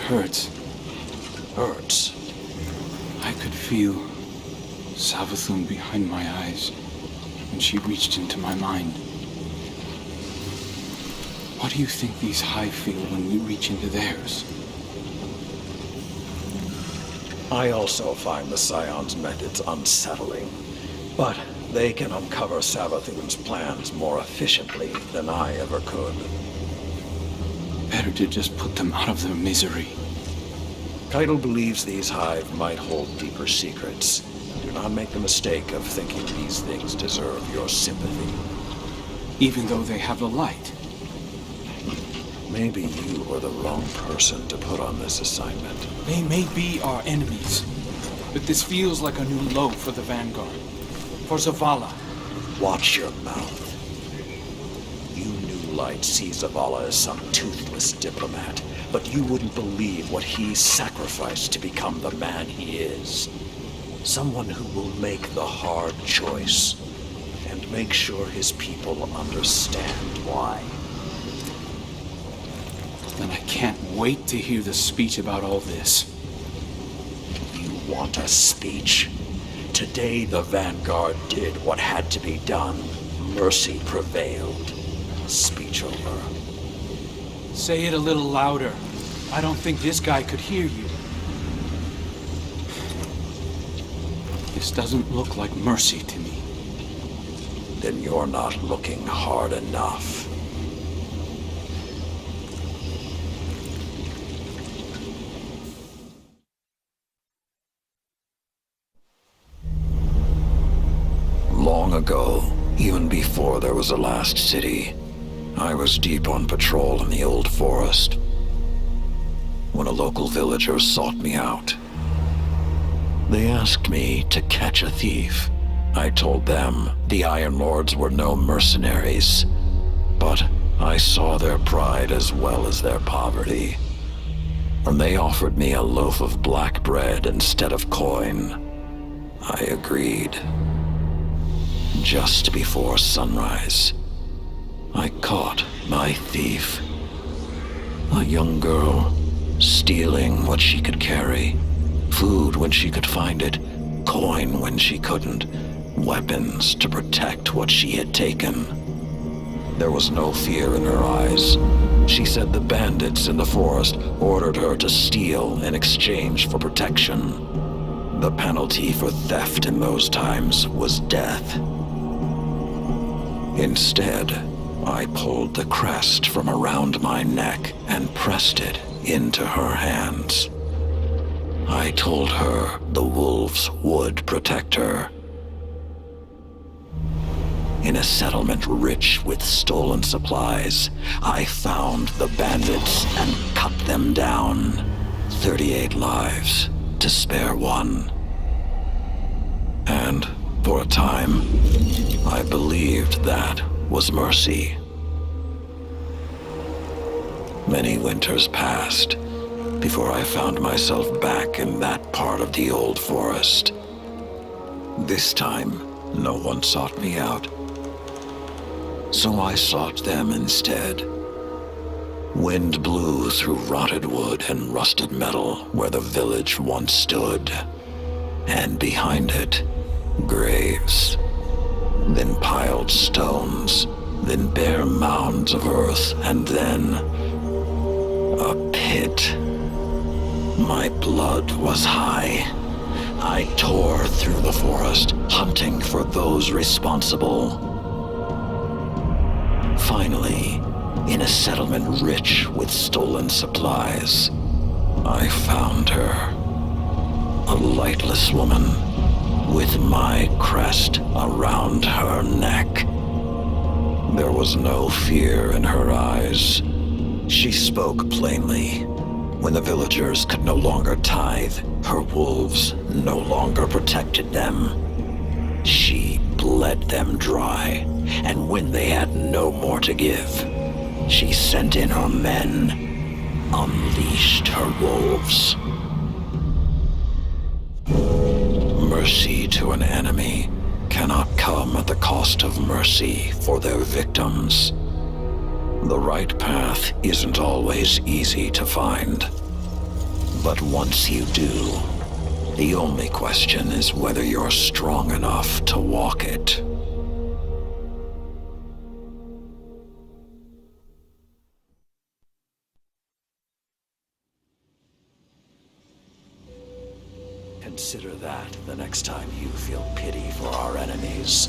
hurts. Hurts? I could feel Savathun behind my eyes when she reached into my mind. What do you think these Hive feel when we reach into theirs? I also find the Scion's methods unsettling, but they can uncover Savathun's plans more efficiently than I ever could. Better to just put them out of their misery. Keitel believes these Hive might hold deeper secrets. Do not make the mistake of thinking these things deserve your sympathy. Even though they have the light. Maybe you were the wrong person to put on this assignment. They may be our enemies, but this feels like a new low for the Vanguard. For Zavala. Watch your mouth. You New Light see Zavala as some toothless diplomat, but you wouldn't believe what he sacrificed to become the man he is. Someone who will make the hard choice, and make sure his people understand why. Then I can't wait to hear the speech about all this. You want a speech? Today the Vanguard did what had to be done. Mercy prevailed. Speech over. Say it a little louder. I don't think this guy could hear you. This doesn't look like mercy to me. Then you're not looking hard enough. Long ago, even before there was a last city, I was deep on patrol in the old forest when a local villager sought me out. They asked me to catch a thief. I told them the Iron Lords were no mercenaries, but I saw their pride as well as their poverty. When they offered me a loaf of black bread instead of coin, I agreed. Just before sunrise, I caught my thief. A young girl, stealing what she could carry. Food when she could find it, coin when she couldn't, weapons to protect what she had taken. There was no fear in her eyes. She said the bandits in the forest ordered her to steal in exchange for protection. The penalty for theft in those times was death. Instead, I pulled the crest from around my neck and pressed it into her hands. I told her the wolves would protect her. In a settlement rich with stolen supplies, I found the bandits and cut them down. 38 lives to spare one. And for a time, I believed that was mercy. Many winters passed before I found myself back in that part of the old forest. This time, no one sought me out. So I sought them instead. Wind blew through rotted wood and rusted metal where the village once stood. And behind it, graves. Then piled stones, then bare mounds of earth, and then a pit. My blood was high. I tore through the forest, hunting for those responsible. Finally, in a settlement rich with stolen supplies, I found her. A lightless woman, with my crest around her neck. There was no fear in her eyes. She spoke plainly. When the villagers could no longer tithe, her wolves no longer protected them. She bled them dry, and when they had no more to give, she sent in her men, unleashed her wolves. Mercy to an enemy cannot come at the cost of mercy for their victims. The right path isn't always easy to find. But once you do, the only question is whether you're strong enough to walk it. Consider that the next time you feel pity for our enemies.